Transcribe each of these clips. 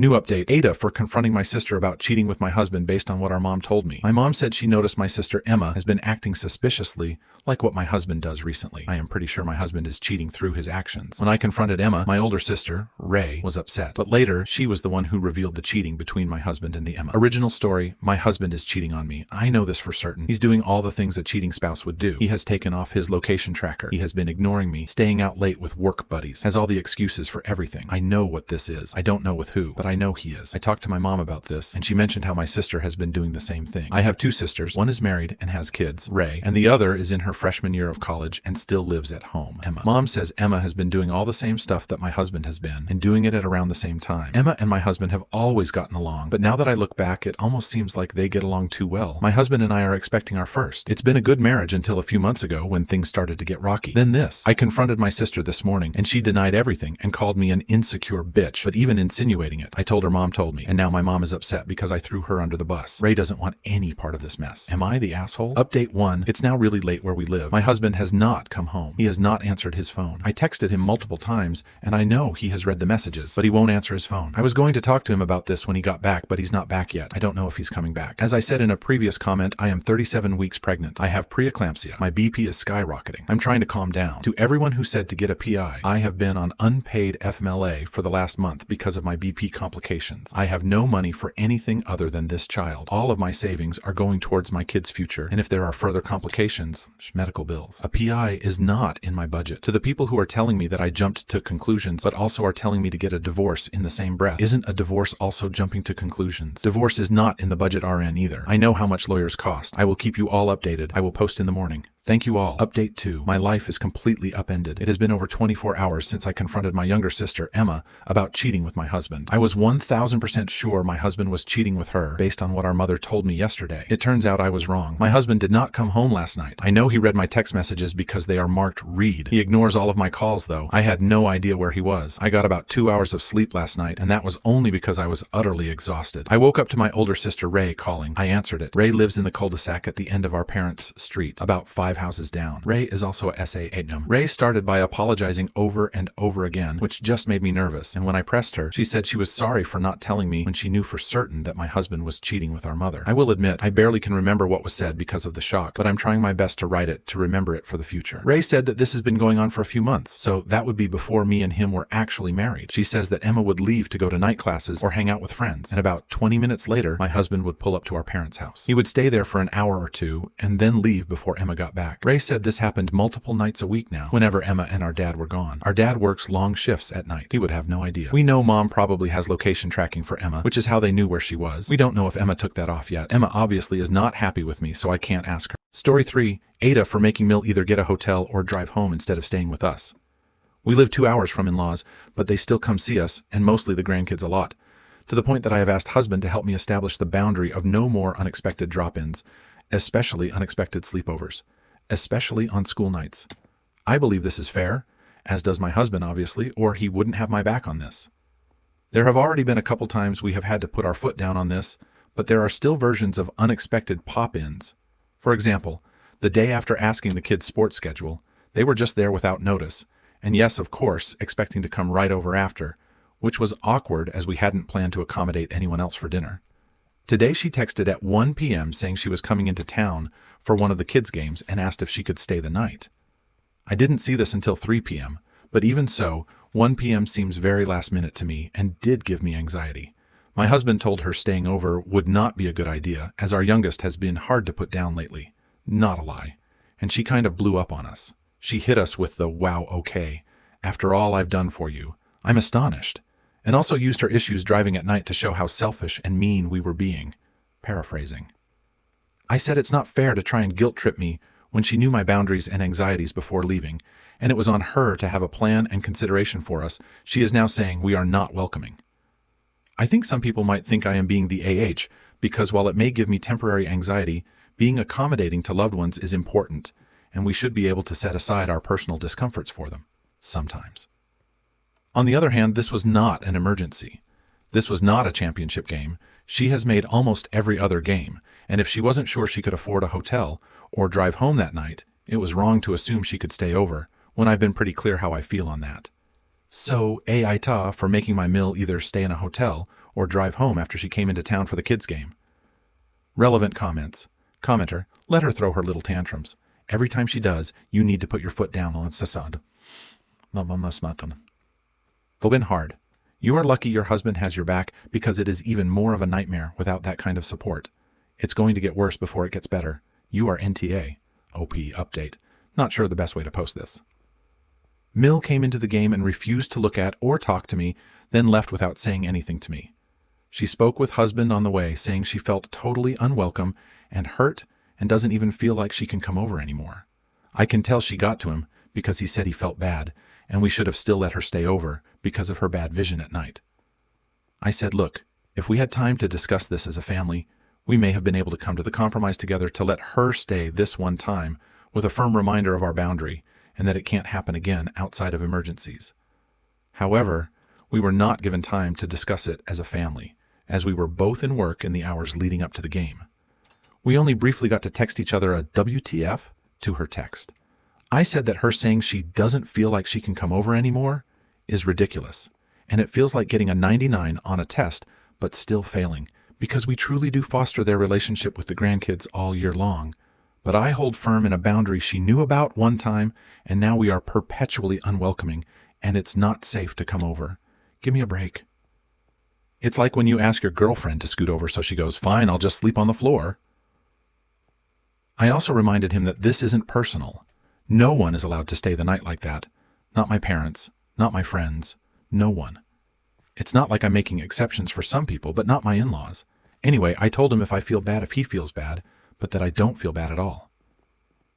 New update, AITAH for confronting my sister about cheating with my husband based on what our mom told me. My mom said she noticed my sister Emma has been acting suspiciously like what my husband does recently. I am pretty sure my husband is cheating through his actions. When I confronted Emma, my older sister, Ray, was upset. But later, she was the one who revealed the cheating between my husband and the Emma. Original story, my husband is cheating on me. I know this for certain. He's doing all the things a cheating spouse would do. He has taken off his location tracker. He has been ignoring me, staying out late with work buddies, has all the excuses for everything. I know what this is. I don't know with who, but I know he is. I talked to my mom about this, and she mentioned how my sister has been doing the same thing. I have two sisters. One is married and has kids, Ray, and the other is in her freshman year of college and still lives at home, Emma. Mom says Emma has been doing all the same stuff that my husband has been, and doing it at around the same time. Emma and my husband have always gotten along, but now that I look back, it almost seems like they get along too well. My husband and I are expecting our first. It's been a good marriage until a few months ago when things started to get rocky. Then this. I confronted my sister this morning, and she denied everything and called me an insecure bitch, but even insinuating it. I told her mom told me, and now my mom is upset because I threw her under the bus. Ray doesn't want any part of this mess. Am I the asshole? Update 1. It's now really late where we live. My husband has not come home. He has not answered his phone. I texted him multiple times, and I know he has read the messages, but he won't answer his phone. I was going to talk to him about this when he got back, but he's not back yet. I don't know if he's coming back. As I said in a previous comment, I am 37 weeks pregnant. I have preeclampsia. My BP is skyrocketing. I'm trying to calm down. To everyone who said to get a PI, I have been on unpaid FMLA for the last month because of my BP complications. I have no money for anything other than this child. All of my savings are going towards my kid's future, and if there are further complications, medical bills. A PI is not in my budget. To the people who are telling me that I jumped to conclusions, but also are telling me to get a divorce in the same breath, isn't a divorce also jumping to conclusions? Divorce is not in the budget RN either. I know how much lawyers cost. I will keep you all updated. I will post in the morning. Thank you all. Update 2. My life is completely upended. It has been over 24 hours since I confronted my younger sister, Emma, about cheating with my husband. I was 1000% sure my husband was cheating with her based on what our mother told me yesterday. It turns out I was wrong. My husband did not come home last night. I know he read my text messages because they are marked read. He ignores all of my calls though. I had no idea where he was. I got about 2 hours of sleep last night, and that was only because I was utterly exhausted. I woke up to my older sister Ray calling. I answered it. Ray lives in the cul-de-sac at the end of our parents' street, about 5 houses down. Ray is also a SA8num. Ray started by apologizing over and over again, which just made me nervous, and when I pressed her, she said she was sorry for not telling me when she knew for certain that my husband was cheating with our mother. I will admit, I barely can remember what was said because of the shock, but I'm trying my best to write it to remember it for the future. Ray said that this has been going on for a few months, so that would be before me and him were actually married. She says that Emma would leave to go to night classes or hang out with friends, and about 20 minutes later, my husband would pull up to our parents' house. He would stay there for an hour or two, and then leave before Emma got back. Ray said this happened multiple nights a week now, whenever Emma and our dad were gone. Our dad works long shifts at night. He would have no idea. We know mom probably has location tracking for Emma, which is how they knew where she was. We don't know if Emma took that off yet. Emma obviously is not happy with me, so I can't ask her. Story 3. AITAH for making Mill either get a hotel or drive home instead of staying with us. We live 2 hours from in-laws, but they still come see us, and mostly the grandkids a lot, to the point that I have asked husband to help me establish the boundary of no more unexpected drop-ins, especially unexpected sleepovers, especially on school nights. I believe this is fair, as does my husband obviously, or he wouldn't have my back on this. There have already been a couple times we have had to put our foot down on this, but there are still versions of unexpected pop-ins. For example, the day after asking the kids' sports schedule, they were just there without notice, and yes, of course, expecting to come right over after, which was awkward as we hadn't planned to accommodate anyone else for dinner. Today she texted at 1 p.m. saying she was coming into town for one of the kids' games and asked if she could stay the night. I didn't see this until 3 p.m., but even so, 1 p.m. seems very last minute to me and did give me anxiety. My husband told her staying over would not be a good idea, as our youngest has been hard to put down lately. Not a lie. And she kind of blew up on us. She hit us with the wow, okay. After all I've done for you, I'm astonished. And also used her issues driving at night to show how selfish and mean we were being. Paraphrasing. I said it's not fair to try and guilt trip me when she knew my boundaries and anxieties before leaving, and it was on her to have a plan and consideration for us. She is now saying we are not welcoming. I think some people might think I am being the AH, because while it may give me temporary anxiety, being accommodating to loved ones is important, and we should be able to set aside our personal discomforts for them. Sometimes. On the other hand, this was not an emergency. This was not a championship game. She has made almost every other game, and if she wasn't sure she could afford a hotel or drive home that night, it was wrong to assume she could stay over, when I've been pretty clear how I feel on that. So, AITAH for making my Mill either stay in a hotel or drive home after she came into town for the kids' game. Relevant comments. Commenter, let her throw her little tantrums. Every time she does, you need to put your foot down on Sassad. Been hard. You are lucky your husband has your back because it is even more of a nightmare without that kind of support. It's going to get worse before it gets better. You are NTA. OP update. Not sure the best way to post this. Mill came into the game and refused to look at or talk to me, then left without saying anything to me. She spoke with husband on the way, saying she felt totally unwelcome and hurt and doesn't even feel like she can come over anymore. I can tell she got to him because he said he felt bad, and we should have still let her stay over because of her bad vision at night. I said, look, if we had time to discuss this as a family, we may have been able to come to the compromise together to let her stay this one time with a firm reminder of our boundary and that it can't happen again outside of emergencies. However, we were not given time to discuss it as a family, as we were both in work in the hours leading up to the game. We only briefly got to text each other a WTF to her text. I said that her saying she doesn't feel like she can come over anymore is ridiculous, and it feels like getting a 99 on a test but still failing, because we truly do foster their relationship with the grandkids all year long. But I hold firm in a boundary she knew about one time, and now we are perpetually unwelcoming, and it's not safe to come over. Give me a break. It's like when you ask your girlfriend to scoot over so she goes, fine, I'll just sleep on the floor. I also reminded him that this isn't personal. No one is allowed to stay the night like that. Not my parents, not my friends, no one. It's not like I'm making exceptions for some people, but not my in-laws. Anyway, I told him if I feel bad if he feels bad, but that I don't feel bad at all.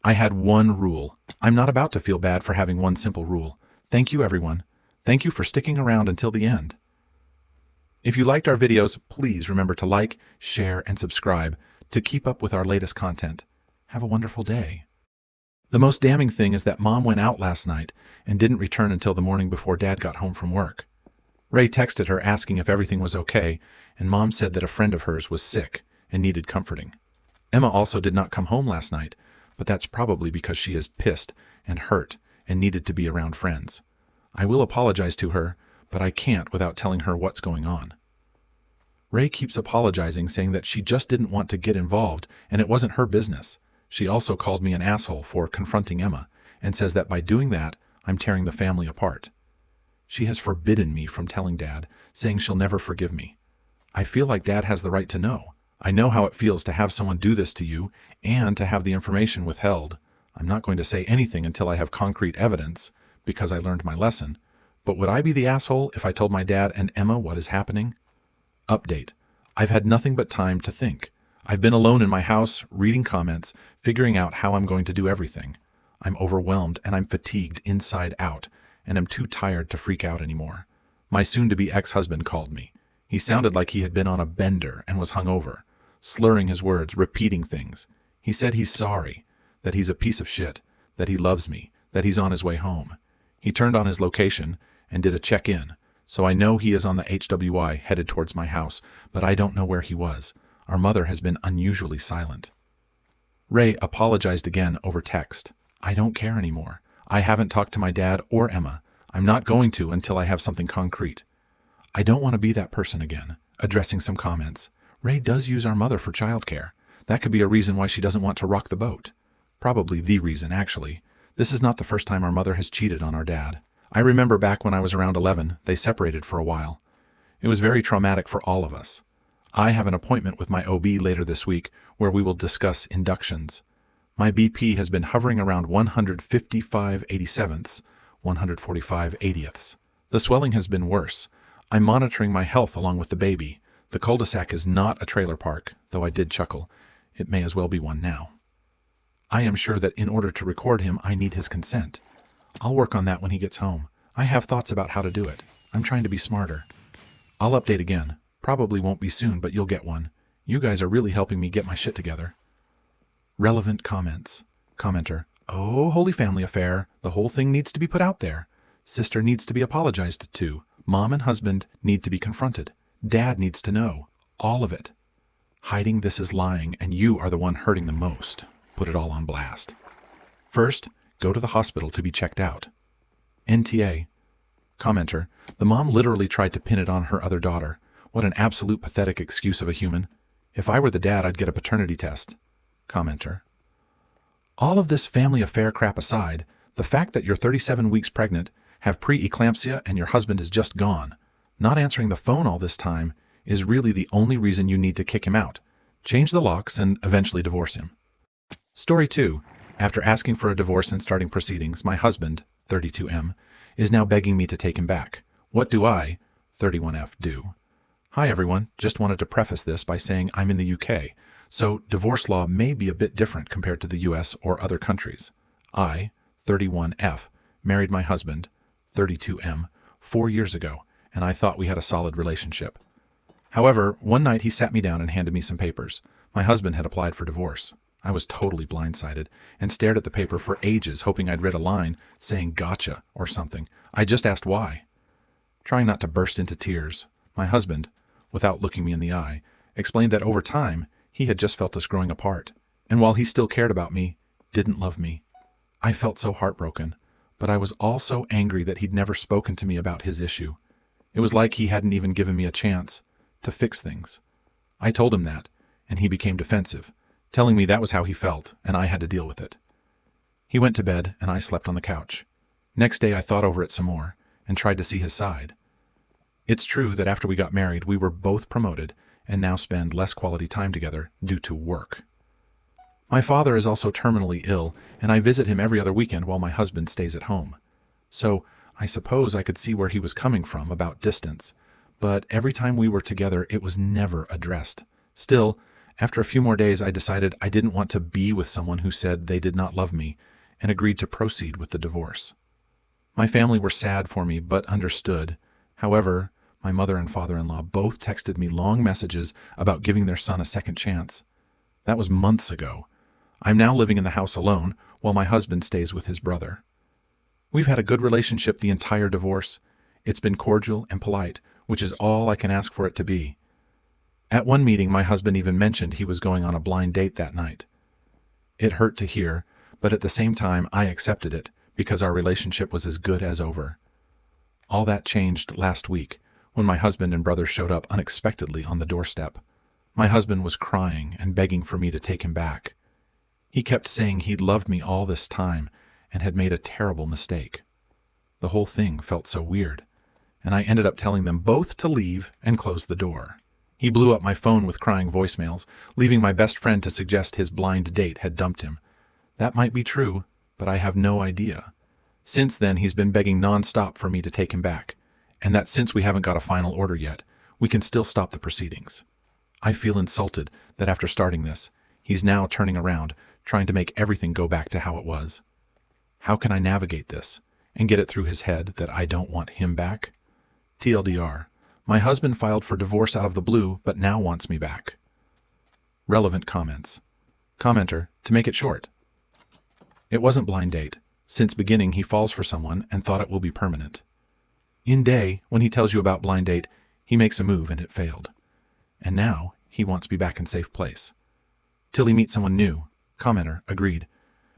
I had one rule. I'm not about to feel bad for having one simple rule. Thank you, everyone. Thank you for sticking around until the end. If you liked our videos, please remember to like, share, and subscribe to keep up with our latest content. Have a wonderful day. The most damning thing is that Mom went out last night and didn't return until the morning before Dad got home from work. Ray texted her asking if everything was okay, and Mom said that a friend of hers was sick and needed comforting. Emma also did not come home last night, but that's probably because she is pissed and hurt and needed to be around friends. I will apologize to her, but I can't without telling her what's going on. Ray keeps apologizing, saying that she just didn't want to get involved and it wasn't her business. She also called me an asshole for confronting Emma and says that by doing that, I'm tearing the family apart. She has forbidden me from telling Dad, saying she'll never forgive me. I feel like Dad has the right to know. I know how it feels to have someone do this to you and to have the information withheld. I'm not going to say anything until I have concrete evidence, because I learned my lesson. But would I be the asshole if I told my dad and Emma what is happening? Update. I've had nothing but time to think. I've been alone in my house, reading comments, figuring out how I'm going to do everything. I'm overwhelmed and I'm fatigued inside out, and I'm too tired to freak out anymore. My soon-to-be ex-husband called me. He sounded like he had been on a bender and was hungover, slurring his words, repeating things. He said he's sorry, that he's a piece of shit, that he loves me, that he's on his way home. He turned on his location and did a check-in, so I know he is on the HWI headed towards my house, but I don't know where he was. Our mother has been unusually silent. Ray apologized again over text. I don't care anymore. I haven't talked to my dad or Emma. I'm not going to until I have something concrete. I don't want to be that person again. Addressing some comments. Ray does use our mother for childcare. That could be a reason why she doesn't want to rock the boat. Probably the reason, actually. This is not the first time our mother has cheated on our dad. I remember back when I was around 11, they separated for a while. It was very traumatic for all of us. I have an appointment with my OB later this week where we will discuss inductions. My BP has been hovering around 155/87ths, 145/80ths. The swelling has been worse. I'm monitoring my health along with the baby. The cul-de-sac is not a trailer park, though I did chuckle. It may as well be one now. I am sure that in order to record him, I need his consent. I'll work on that when he gets home. I have thoughts about how to do it. I'm trying to be smarter. I'll update again. Probably won't be soon, but you'll get one. You guys are really helping me get my shit together. Relevant comments. Commenter. Oh, holy family affair. The whole thing needs to be put out there. Sister needs to be apologized to. Mom and husband need to be confronted. Dad needs to know. All of it. Hiding this is lying, and you are the one hurting the most. Put it all on blast. First, go to the hospital to be checked out. NTA. Commenter. The mom literally tried to pin it on her other daughter. What an absolute pathetic excuse of a human. If I were the dad, I'd get a paternity test. Commenter. All of this family affair crap aside, the fact that you're 37 weeks pregnant, have pre-eclampsia, and your husband is just gone, not answering the phone all this time, is really the only reason you need to kick him out, change the locks, and eventually divorce him. Story 2. After asking for a divorce and starting proceedings, my husband, 32M, is now begging me to take him back. What do I, 31F, do? Hi everyone, just wanted to preface this by saying I'm in the UK, so divorce law may be a bit different compared to the US or other countries. I, 31F, married my husband, 32M, 4 years ago, and I thought we had a solid relationship. However, one night he sat me down and handed me some papers. My husband had applied for divorce. I was totally blindsided and stared at the paper for ages, hoping I'd read a line saying gotcha or something. I just asked why. Trying not to burst into tears, my husband, without looking me in the eye, explained that over time he had just felt us growing apart, and while he still cared about me, didn't love me. I felt so heartbroken, but I was also angry that he'd never spoken to me about his issue. It was like he hadn't even given me a chance to fix things. I told him that, and he became defensive, telling me that was how he felt, and I had to deal with it. He went to bed, and I slept on the couch. Next day I thought over it some more, and tried to see his side. It's true that after we got married, we were both promoted, and now spend less quality time together due to work. My father is also terminally ill, and I visit him every other weekend while my husband stays at home. So I suppose I could see where he was coming from about distance, but every time we were together, it was never addressed. Still, after a few more days, I decided I didn't want to be with someone who said they did not love me, and agreed to proceed with the divorce. My family were sad for me, but understood. However, my mother and father-in-law both texted me long messages about giving their son a second chance. That was months ago. I'm now living in the house alone, while my husband stays with his brother. We've had a good relationship the entire divorce. It's been cordial and polite, which is all I can ask for it to be. At one meeting, my husband even mentioned he was going on a blind date that night. It hurt to hear, but at the same time, I accepted it because our relationship was as good as over. All that changed last week when my husband and brother showed up unexpectedly on the doorstep. My husband was crying and begging for me to take him back. He kept saying he'd loved me all this time and had made a terrible mistake. The whole thing felt so weird, and I ended up telling them both to leave and close the door. He blew up my phone with crying voicemails, leaving my best friend to suggest his blind date had dumped him. That might be true, but I have no idea. Since then, he's been begging nonstop for me to take him back, and that since we haven't got a final order yet, we can still stop the proceedings. I feel insulted that after starting this, he's now turning around, trying to make everything go back to how it was. How can I navigate this and get it through his head that I don't want him back? TLDR, my husband filed for divorce out of the blue, but now wants me back. Relevant comments. Commenter, to make it short. It wasn't blind date. Since beginning, he falls for someone and thought it will be permanent. In day, when he tells you about blind date, he makes a move and it failed. And now he wants me back in safe place. Till he meets someone new. Commenter, agreed.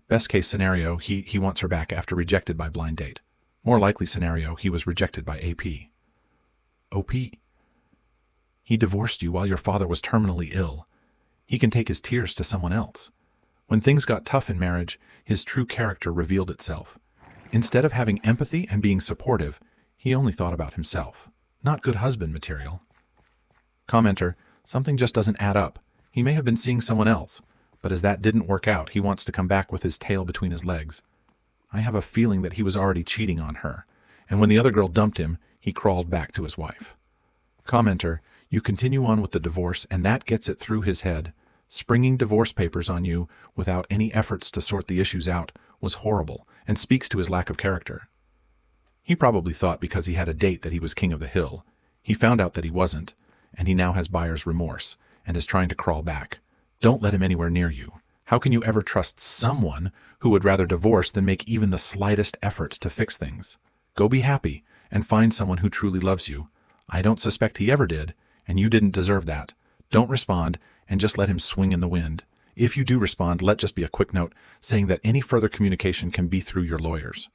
Best case scenario, he wants her back after rejected by blind date. More likely scenario, he was rejected by AP. OP. He divorced you while your father was terminally ill. He can take his tears to someone else. When things got tough in marriage, his true character revealed itself. Instead of having empathy and being supportive, he only thought about himself. Not good husband material. Commenter, something just doesn't add up. He may have been seeing someone else, but as that didn't work out, he wants to come back with his tail between his legs. I have a feeling that he was already cheating on her, and when the other girl dumped him, he crawled back to his wife. Commenter, you continue on with the divorce, and that gets it through his head. Springing divorce papers on you without any efforts to sort the issues out was horrible and speaks to his lack of character. He probably thought because he had a date that he was king of the hill. He found out that he wasn't, and he now has buyer's remorse and is trying to crawl back. Don't let him anywhere near you. How can you ever trust someone who would rather divorce than make even the slightest effort to fix things? Go be happy and find someone who truly loves you. I don't suspect he ever did, and you didn't deserve that. Don't respond and just let him swing in the wind. If you do respond, let just be a quick note saying that any further communication can be through your lawyers.